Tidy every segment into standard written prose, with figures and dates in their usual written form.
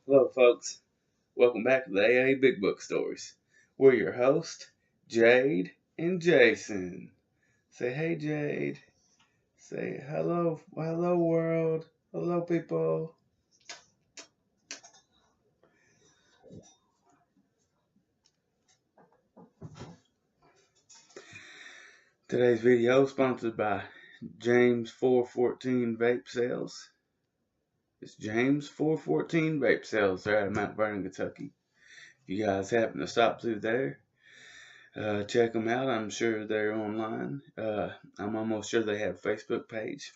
Hello, folks. Welcome back to the AA Big Book Stories. We're your hosts, Jade and Jason. Say hey, Jade. Say hello, hello, world. Hello, people. Today's video is sponsored by James 414 Vape Sales. It's James 414 Vape Sales. They're out of Mount Vernon, Kentucky. If you guys happen to stop through there, check them out. I'm sure they're online. I'm almost sure they have a Facebook page.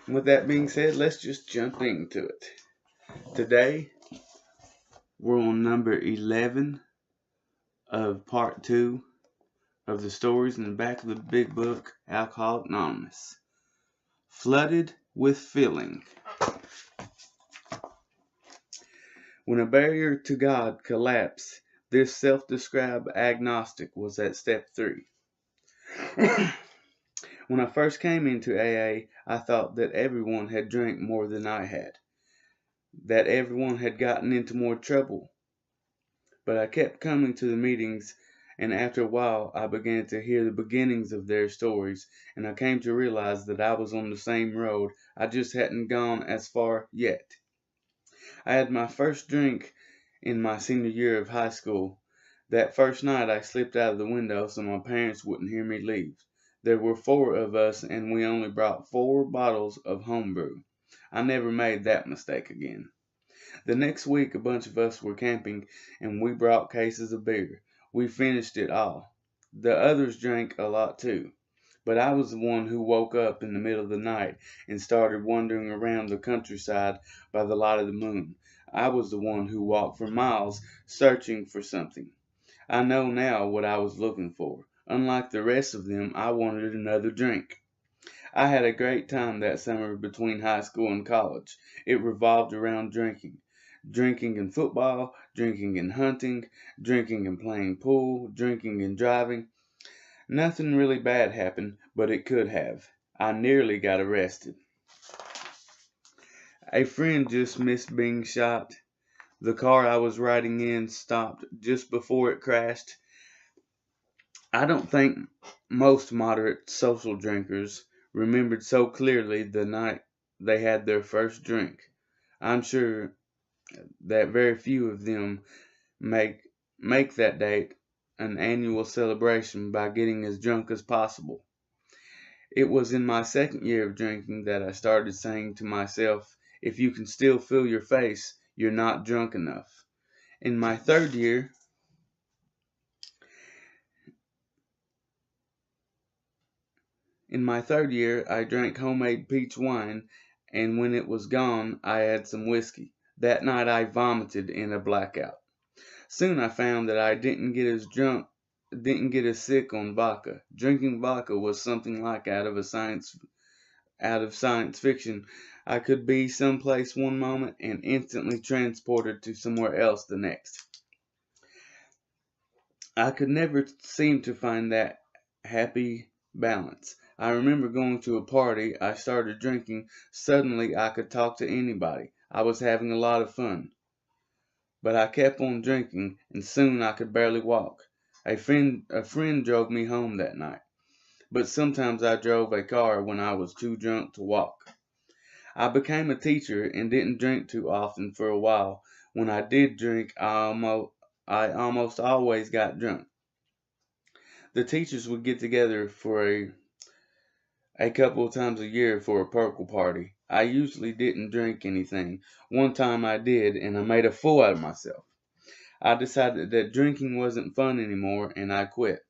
And with that being said, let's just jump into it. Today, we're on number 11 of part 2 of the stories in the back of the big book, Alcoholics Anonymous. Flooded with Feeling. When a barrier to God collapsed, this self-described agnostic was at step 3. When I first came into AA, I thought that everyone had drank more than I had, that everyone had gotten into more trouble. But I kept coming to the meetings, and after a while I began to hear the beginnings of their stories, and I came to realize that I was on the same road. I just hadn't gone as far yet. I had my first drink in my senior year of high school. That first night I slipped out of the window so my parents wouldn't hear me leave. There were 4 of us, and we only brought 4 bottles of homebrew. I never made that mistake again. The next week a bunch of us were camping, and we brought cases of beer. We finished it all. The others drank a lot too, but I was the one who woke up in the middle of the night and started wandering around the countryside by the light of the moon. I was the one who walked for miles searching for something. I know now what I was looking for. Unlike the rest of them, I wanted another drink. I had a great time that summer between high school and college. It revolved around drinking. Drinking and football, drinking and hunting, drinking and playing pool, drinking and driving. Nothing really bad happened, but it could have. I nearly got arrested. A friend just missed being shot. The car I was riding in stopped just before it crashed. I don't think most moderate social drinkers remembered so clearly the night they had their first drink. I'm sure that very few of them make that date an annual celebration by getting as drunk as possible. It was in my second year of drinking that I started saying to myself, if you can still feel your face, you're not drunk enough. In my third year, I drank homemade peach wine, and when it was gone, I had some whiskey. That night I vomited in a blackout. Soon I found that I didn't get as sick on vodka. Drinking vodka was something like out of science fiction. I could be someplace one moment and instantly transported to somewhere else the next. I could never seem to find that happy balance. I remember going to a party, I started drinking, suddenly I could talk to anybody. I was having a lot of fun. But I kept on drinking, and soon I could barely walk. A friend drove me home that night, but sometimes I drove a car when I was too drunk to walk. I became a teacher and didn't drink too often for a while. When I did drink, I almost always got drunk. The teachers would get together for a couple of times a year for a purple party. I usually didn't drink anything. One time I did, and I made a fool out of myself. I decided that drinking wasn't fun anymore, and I quit.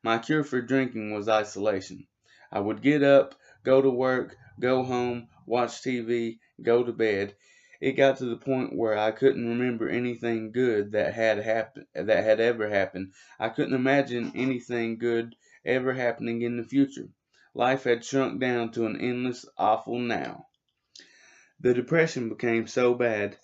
My cure for drinking was isolation. I would get up, go to work, go home, watch TV, go to bed. It got to the point where I couldn't remember anything good that had ever happened. I couldn't imagine anything good ever happening in the future. Life had shrunk down to an endless, awful now. The depression became so bad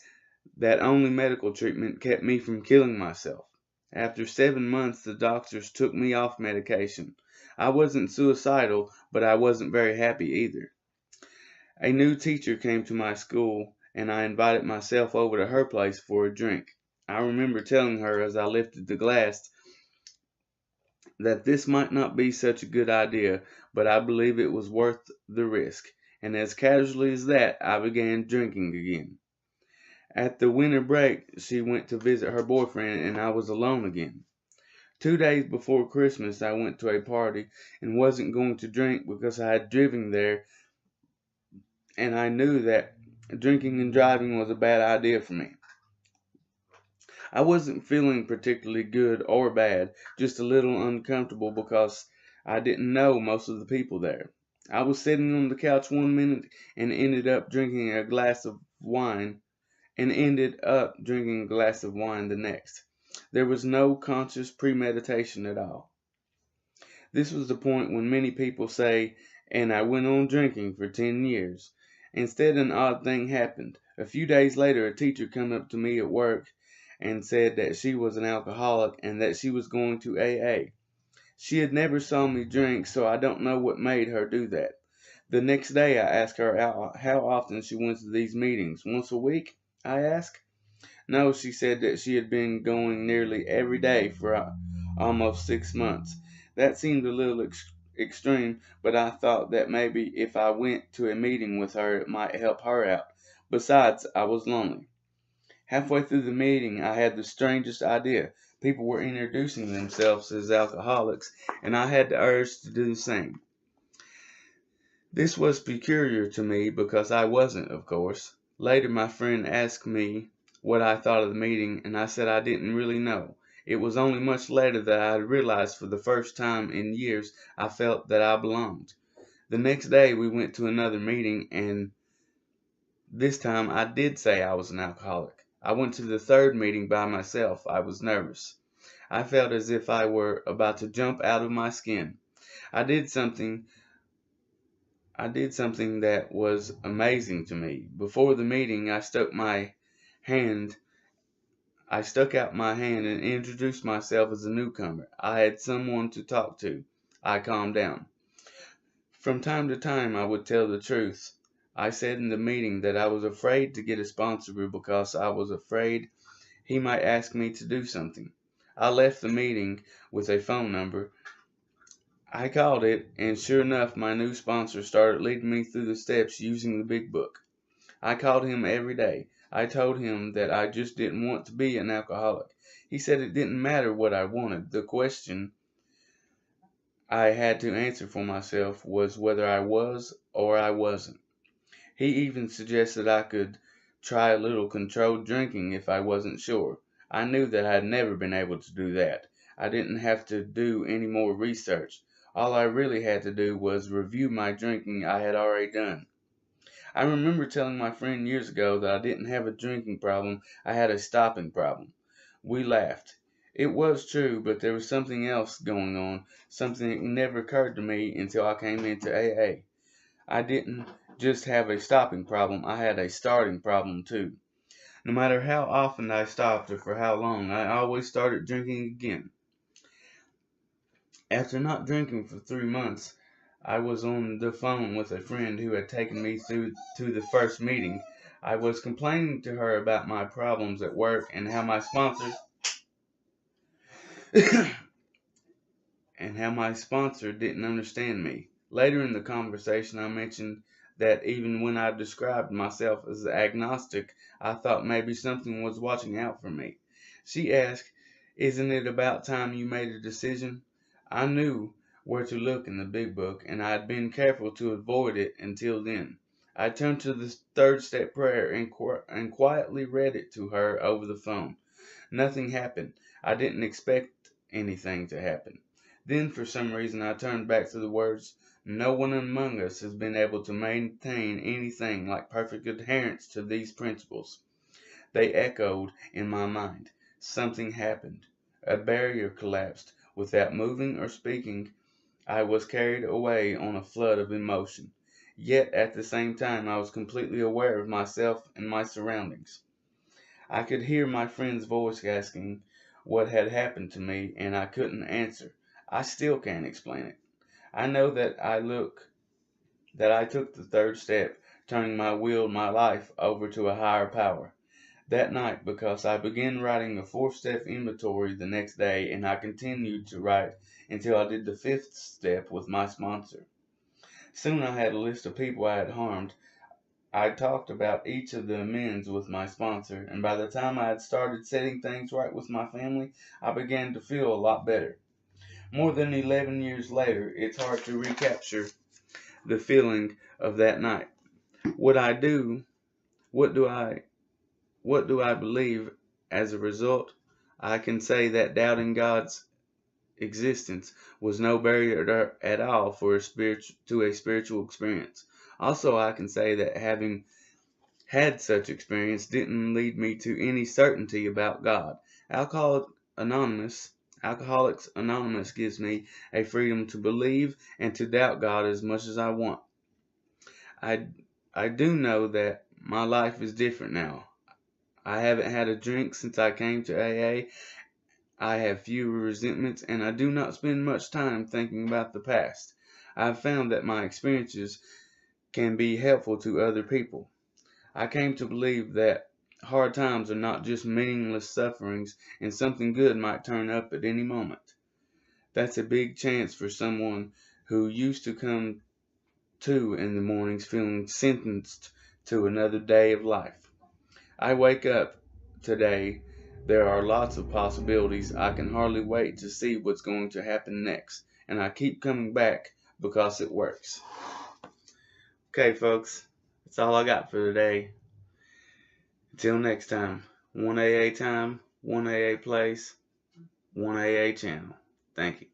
that only medical treatment kept me from killing myself. After 7 months, the doctors took me off medication. I wasn't suicidal, but I wasn't very happy either. A new teacher came to my school, and I invited myself over to her place for a drink. I remember telling her as I lifted the glass that this might not be such a good idea, but I believe it was worth the risk, and as casually as that, I began drinking again. At the winter break, she went to visit her boyfriend, and I was alone again. 2 days before Christmas, I went to a party and wasn't going to drink because I had driven there, and I knew that drinking and driving was a bad idea for me. I wasn't feeling particularly good or bad, just a little uncomfortable because I didn't know most of the people there. I was sitting on the couch one minute and ended up drinking a glass of wine the next. There was no conscious premeditation at all. This was the point when many people say, and I went on drinking for 10 years. Instead, an odd thing happened. A few days later, a teacher came up to me at work and said that she was an alcoholic and that she was going to AA. She had never saw me drink, so I don't know what made her do that. The next day, I asked her how often she went to these meetings. Once a week? I asked. No, she said that she had been going nearly every day for almost 6 months. That seemed a little extreme, but I thought that maybe if I went to a meeting with her, it might help her out. Besides, I was lonely. Halfway through the meeting, I had the strangest idea. People were introducing themselves as alcoholics, and I had the urge to do the same. This was peculiar to me because I wasn't, of course. Later, my friend asked me what I thought of the meeting, and I said I didn't really know. It was only much later that I realized for the first time in years I felt that I belonged. The next day we went to another meeting, and this time I did say I was an alcoholic. I went to the third meeting by myself. I was nervous. I felt as if I were about to jump out of my skin. I did something that was amazing to me. Before the meeting, I stuck out my hand and introduced myself as a newcomer. I had someone to talk to. I calmed down. From time to time, I would tell the truth. I said in the meeting that I was afraid to get a sponsor because I was afraid he might ask me to do something. I left the meeting with a phone number. I called it, and sure enough, my new sponsor started leading me through the steps using the big book. I called him every day. I told him that I just didn't want to be an alcoholic. He said it didn't matter what I wanted. The question I had to answer for myself was whether I was or I wasn't. He even suggested I could try a little controlled drinking if I wasn't sure. I knew that I had never been able to do that. I didn't have to do any more research. All I really had to do was review my drinking I had already done. I remember telling my friend years ago that I didn't have a drinking problem, I had a stopping problem. We laughed. It was true, but there was something else going on, something that never occurred to me until I came into AA. I didn't just have a stopping problem, I had a starting problem too. No matter how often I stopped or for how long, I always started drinking again. After not drinking for 3 months, I was on the phone with a friend who had taken me through to the first meeting. I was complaining to her about my problems at work and how my sponsor didn't understand me. Later in the conversation, I mentioned that even when I described myself as agnostic, I thought maybe something was watching out for me. She asked, "Isn't it about time you made a decision?" I knew where to look in the big book, and I had been careful to avoid it until then. I turned to the third step prayer and quietly read it to her over the phone. Nothing happened. I didn't expect anything to happen. Then, for some reason, I turned back to the words, "No one among us has been able to maintain anything like perfect adherence to these principles." They echoed in my mind. Something happened. A barrier collapsed. Without moving or speaking, I was carried away on a flood of emotion. Yet, at the same time, I was completely aware of myself and my surroundings. I could hear my friend's voice asking what had happened to me, and I couldn't answer. I still can't explain it. I know that I took the third step, turning my will, my life over to a higher power. That night, because I began writing a 4-step inventory the next day, and I continued to write until I did the 5th step with my sponsor. Soon I had a list of people I had harmed. I talked about each of the amends with my sponsor, and by the time I had started setting things right with my family, I began to feel a lot better. More than 11 years later, it's hard to recapture the feeling of that night. What I do, what do I believe as a result? I can say that doubting God's existence was no barrier at all for a spiritual experience. Also, I can say that having had such experience didn't lead me to any certainty about God. Alcoholics Anonymous gives me a freedom to believe and to doubt God as much as I want. I do know that my life is different now. I haven't had a drink since I came to AA. I have fewer resentments, and I do not spend much time thinking about the past. I have found that my experiences can be helpful to other people. I came to believe that hard times are not just meaningless sufferings, and something good might turn up at any moment. That's a big chance for someone who used to come to in the mornings feeling sentenced to another day of life. I wake up today. There are lots of possibilities. I can hardly wait to see what's going to happen next, and I keep coming back because it works. Okay, folks, that's all I got for today. Until next time, 1 AA time, 1 AA place, 1 AA channel. Thank you.